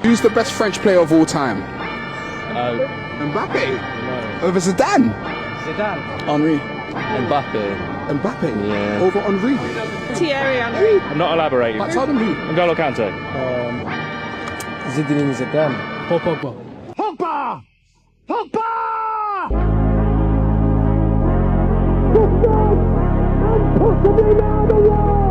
Who's the best French player of all time? Mbappe? No. Over Zidane? Zidane. Henri? Mbappe. Mbappe? Yeah. Over Henri? Thierry Henry. I'm not elaborating. Like, tell them who. N'Golo Kante. Zinedine Zidane. Paul Pogba. Pogba! Pogba! Possibly now the world!